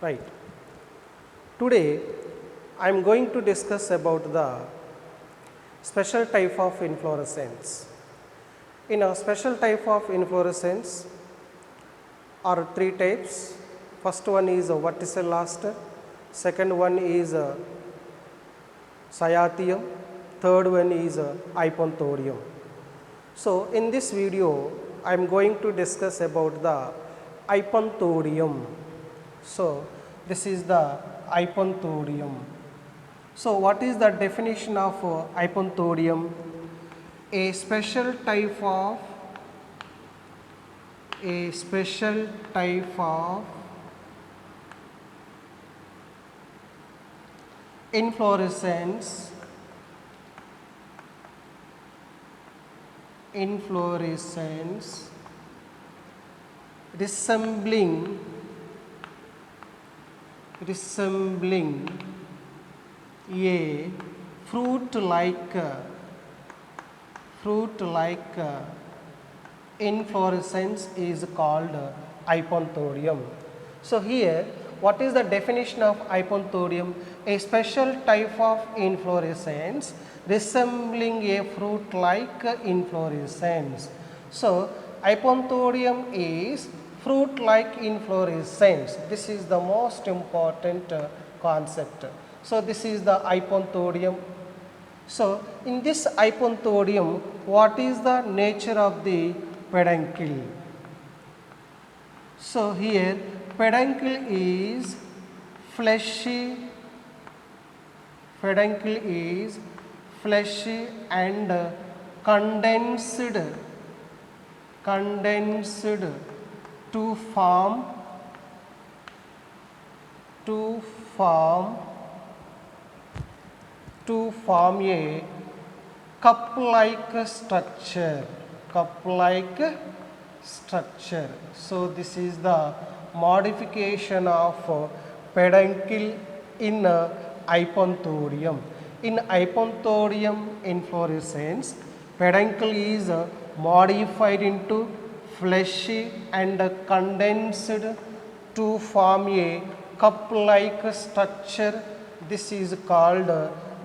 Right. Today I am going to discuss about the special type of inflorescence. In a special type of inflorescence are three types. First one is a verticil aster, second one is a cyathium, third one is a hypanthodium. So in this video I am going to discuss about the hypanthodium. So this is the hypanthodium. So what is the definition of hypanthodium? A special type of inflorescence resembling a fruit-like inflorescence is called hypanthodium. So here what is the definition of hypanthodium? A special type of inflorescence resembling a fruit-like inflorescence. So hypanthodium is fruit-like inflorescence. This is the most important concept. So this is the hypanthodium. So in this hypanthodium, what is the nature of the peduncle? So here peduncle is fleshy and condensed to form a cup-like structure. So this is the modification of peduncle in hypanthodium. In hypanthodium inflorescence, peduncle is modified into fleshy and condensed to form a cup-like structure. This is called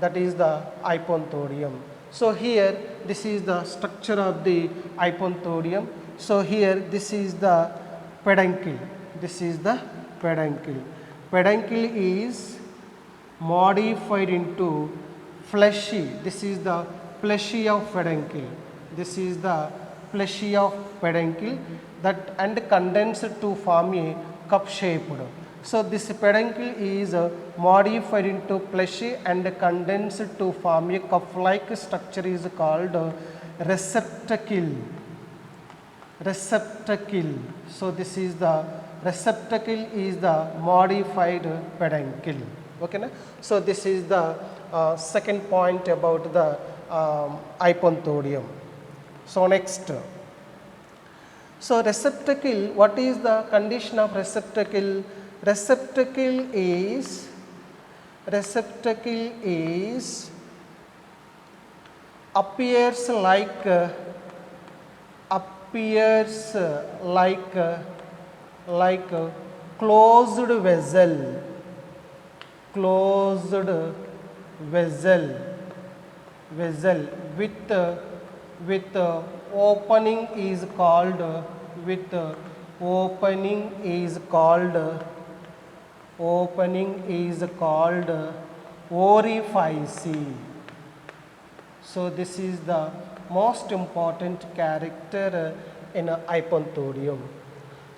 that is the hypanthodium. So here this is the structure of the hypanthodium. So here this is the peduncle. Peduncle is modified into fleshy. This is the fleshy of peduncle. That and condensed to form a cup shaped. So this peduncle is modified into fleshy and condensed to form a cup-like structure is called receptacle. So this is the receptacle is the modified peduncle. Okay, na? So this is the second point about the hypanthodium. So next. So receptacle, what is the condition of receptacle? Receptacle is appears like closed vessel with opening is called orifice. So this is the most important character in a hypanthodium.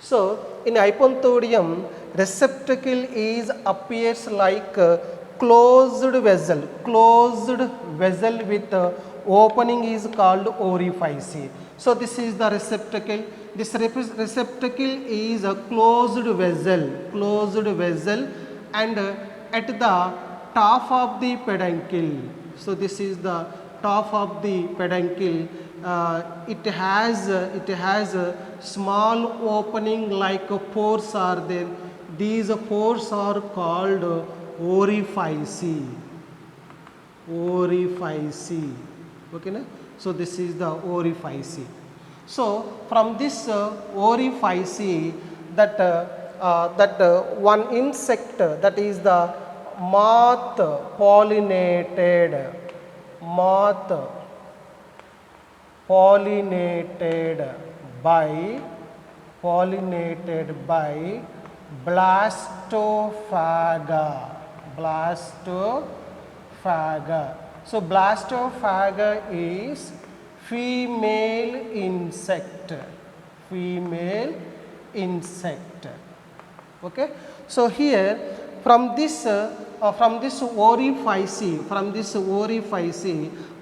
So in hypanthodium, receptacle is appears like closed vessel with opening is called orifice. So this is the receptacle. This receptacle is a closed vessel and at the top of the peduncle. So this is the top of the peduncle. It has a small opening like pores are there. These pores are called orifice. Okay, na? So this is the orifice. So from this orifice, that one insect that is the moth pollinated, moth pollinated by blastophaga, blastophaga. So blastophaga is female insect, female insect. Okay. So here from this orifice,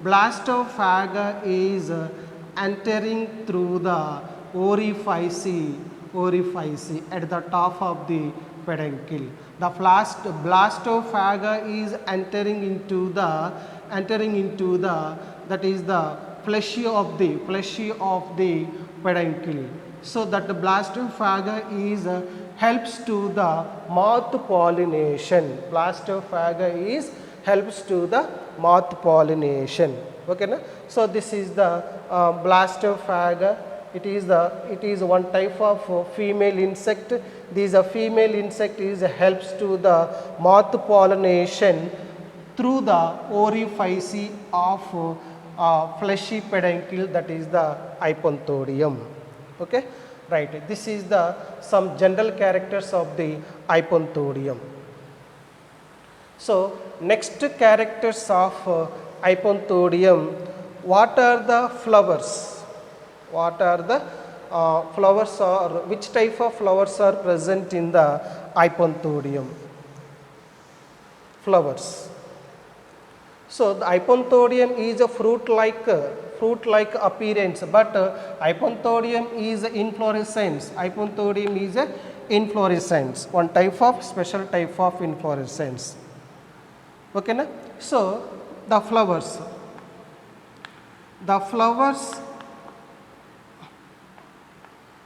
blastophaga is entering through the orifice at the top of the peduncle. The blastophaga is entering into the that is the fleshy of the peduncle. So that the blastophaga is helps to the moth pollination. Blastophaga is helps to the moth pollination. Okay, na? So this is the blastophaga. It is one type of female insect. This female insect is helps to the moth pollination through the orifice of fleshy peduncle, that is the Hypanthodium. Okay, right. This is the some general characters of the Hypanthodium. So next characters of Hypanthodium. What are the flowers? What are the flowers, or which type of flowers are present in the Hypanthodium? Flowers. So the Hypanthodium is a fruit-like appearance, but Hypanthodium is inflorescence. Hypanthodium is a inflorescence, one type of special type of inflorescence. Okay, na? So the flowers.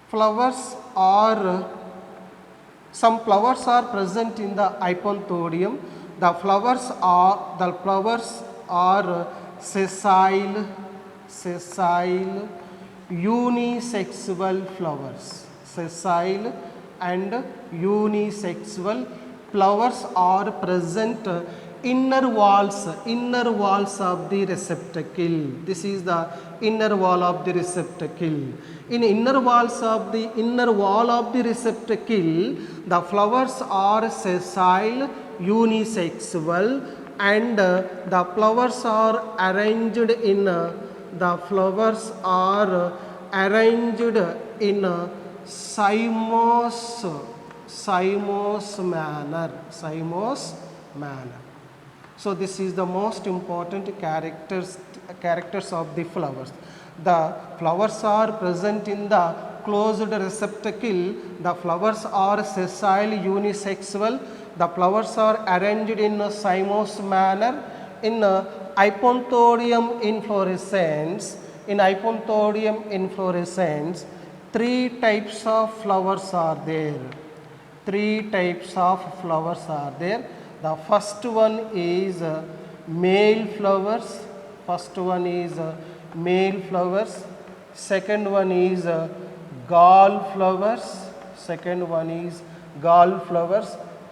Flowers are, some flowers are present in the Hypanthodium. The flowers are sessile, unisexual flowers. Sessile and unisexual flowers are present inner walls of the receptacle. This is the inner wall of the receptacle. In inner wall of the receptacle, the flowers are sessile, unisexual, and the flowers are arranged in cymose manner. So this is the most important characters of the flowers. The flowers are present in the closed receptacle. The flowers are sessile, unisexual. The flowers are arranged in a cymose manner. In Hypanthodium inflorescence, three types of flowers are there. The first one is male flowers. Second one is gall flowers.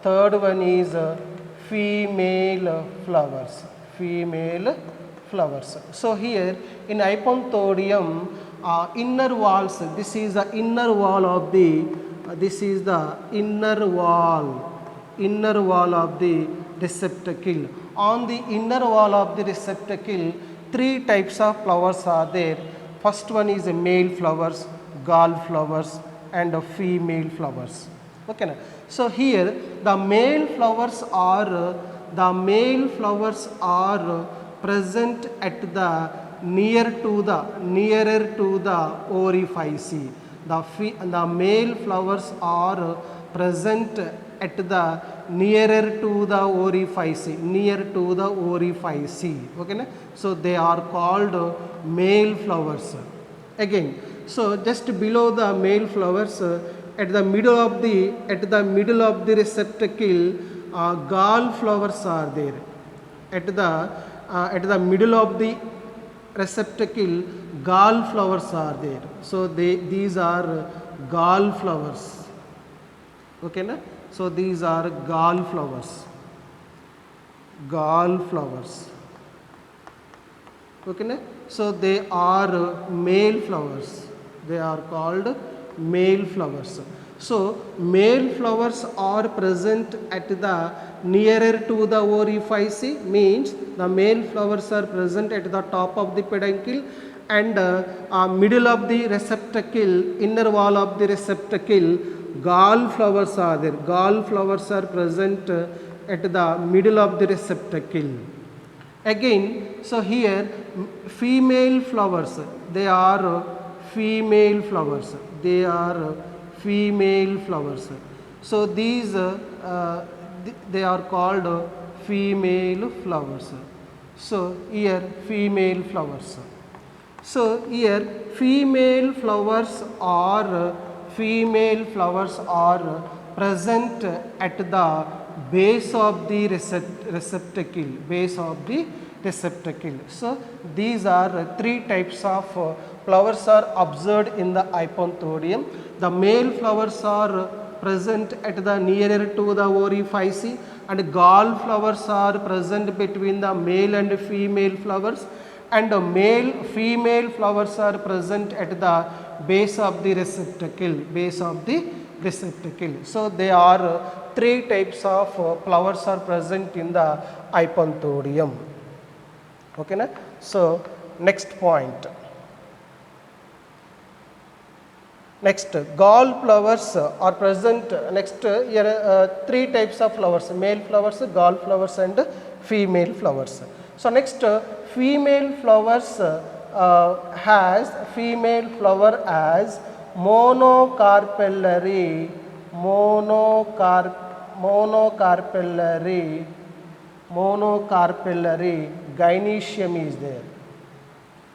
Third one is female flowers. So here in Hypanthodium, inner walls, this is the inner wall of the receptacle. On the inner wall of the receptacle, three types of flowers are there. First one is male flowers, gall flowers, and female flowers. Okay, na? So here the male flowers are present at the nearer to the orifice. The male flowers are present at the nearer to the orifice. Okay, na? So they are called male flowers. Again, so just below the male flowers, at the middle of the receptacle, gall flowers are there. At the middle of the receptacle, gall flowers are there. So these are gall flowers. Okay na? So these are gall flowers. Gall flowers. Okay na? So they are male flowers. They are called male flowers. So male flowers are present at the nearer to the orifice, means the male flowers are present at the top of the peduncle and middle of the receptacle, inner wall of the receptacle. Gall flowers are there. Gall flowers are present at the middle of the receptacle. Again, so here female flowers, they are female flowers. They are female flowers. So these they are called female flowers. So here female flowers. So here female flowers are present at the base of the receptacle. So these are three types of flowers are observed in the Hypanthodium. The male flowers are present at the nearer to the orifice, and gall flowers are present between the male and female flowers, and the female flowers are present at the base of the receptacle. So there are three types of flowers are present in the Hypanthodium. Okay na? So next point. Next, gall flowers are present. Next, here three types of flowers: male flowers, gall flowers, and female flowers. So next, female flowers has female flower as monocarpellary gynoecium is there.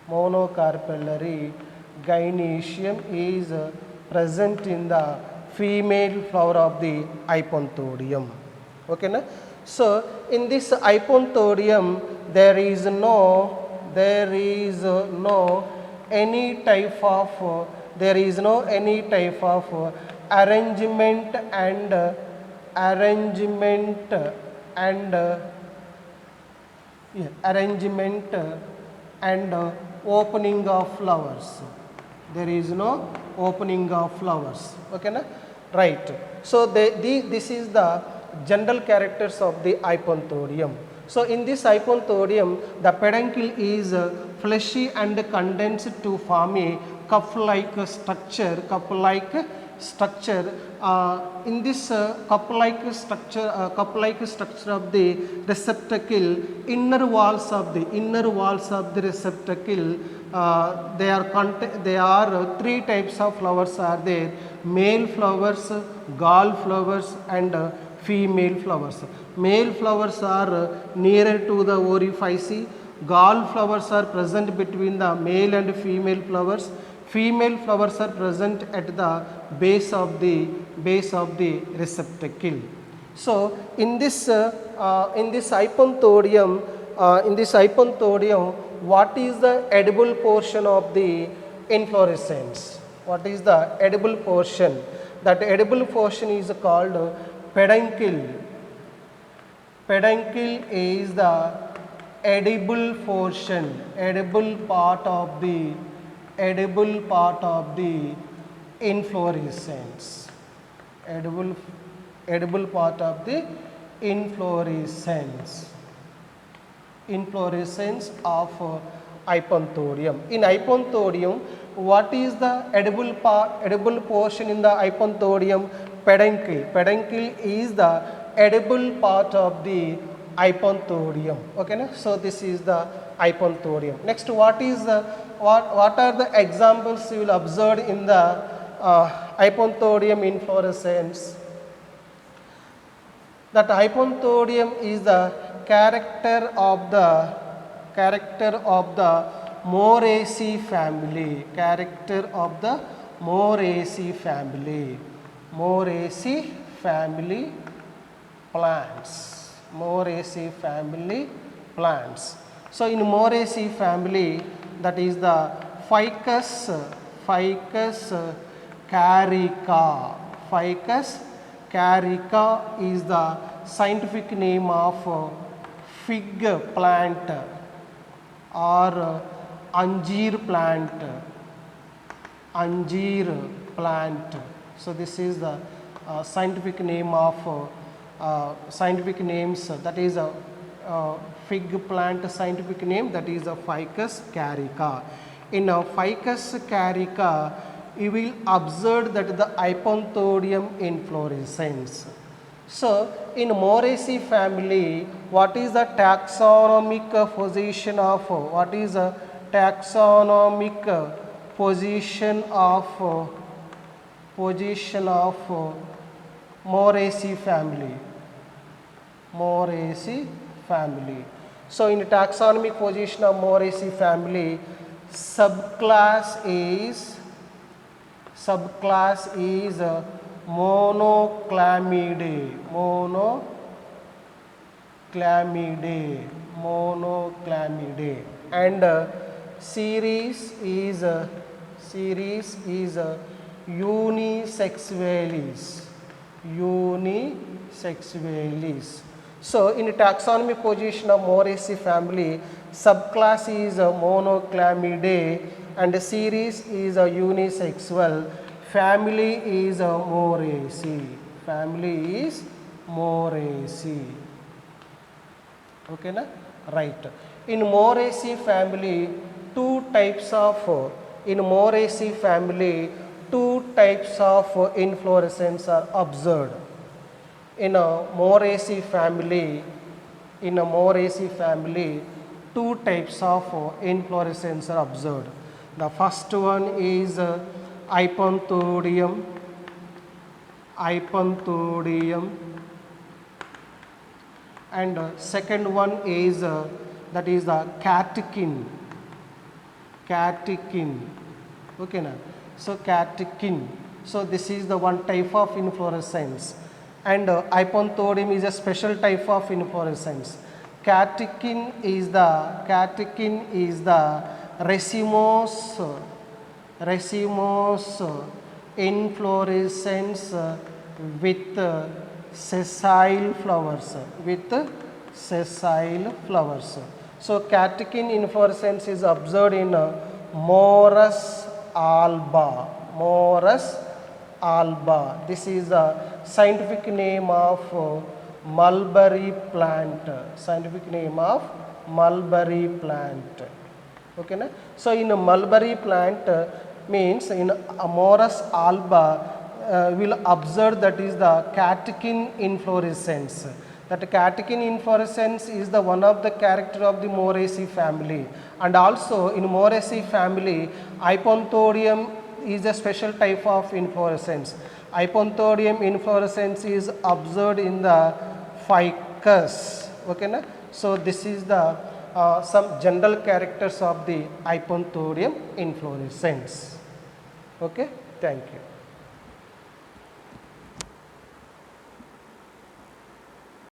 Monocarpellary gynoecium is present in the female flower of the Hypanthodium. Okay na? So in this Hypanthodium there is no any type of arrangement and opening of flowers. There is no opening of flowers. Okay na? Right. So this is the general characters of the Hypanthodium. So in this Hypanthodium, the peduncle is fleshy and condensed to form a cup-like structure. In this cup-like structure of the receptacle, inner walls of the receptacle, there are three types of flowers are there: male flowers, gall flowers, and female flowers. Male flowers are nearer to the orifice. Gall flowers are present between the male and female flowers. Female flowers are present at the base of the receptacle. So in this Hypanthodium, what is the edible portion of the inflorescence? What is the edible portion? That edible portion is called peduncle. Peduncle is the edible portion, edible part of the inflorescence. Edible part of the inflorescence of Hypanthodium. In Hypanthodium, what is the edible portion in the Hypanthodium? Peduncle. Peduncle is the edible part of the Hypanthodium. Okay na? So this is the Hypanthodium. Next, what are the examples you will observe in the Hypanthodium inflorescence? That Hypanthodium is the character of the Moraceae family. Character of the Moraceae family. Moraceae family plants. Moraceae family plants. So in Moraceae family, that is the Ficus carica. Ficus carica is the scientific name of fig plant or anjeer plant. Anjeer plant. So this is the scientific name of scientific names, that is a fig plant scientific name, that is a Ficus carica. In a Ficus carica, you will observe that the Hypanthodium inflorescence. So in Moraceae family, what is the taxonomic position of Moraceae family? Moraceae family. So in the taxonomic position of Moraceae family, subclass is Monoclamidae. And series is Unisexualis. So in the taxonomic position of Moraceae family, subclass is Monoclamidae and series is unisexual. Family is Moraceae. Okay na? Right. In Moraceae family, two types of inflorescence are observed. In a Moraceae family, two types of inflorescence are observed. The first one is Hypanthodium, and second one is that is the catkin. Okay na? So catkin. So this is the one type of inflorescence, and Hypanthodium is a special type of inflorescence. Catkin is the racemose inflorescence with sessile flowers. So catkin inflorescence is observed in Morus alba. This is the scientific name of mulberry plant. Okay na? So in a mulberry plant means in Morus alba, will observe that is the catkin inflorescence. That catkin inflorescence is the one of the character of the Moraceae family, and also in Moraceae family, Hypanthodium is a special type of inflorescence. Hypanthodium inflorescence is observed in the Ficus. Okay na? So this is the some general characters of the Hypanthodium inflorescence. Okay, thank you.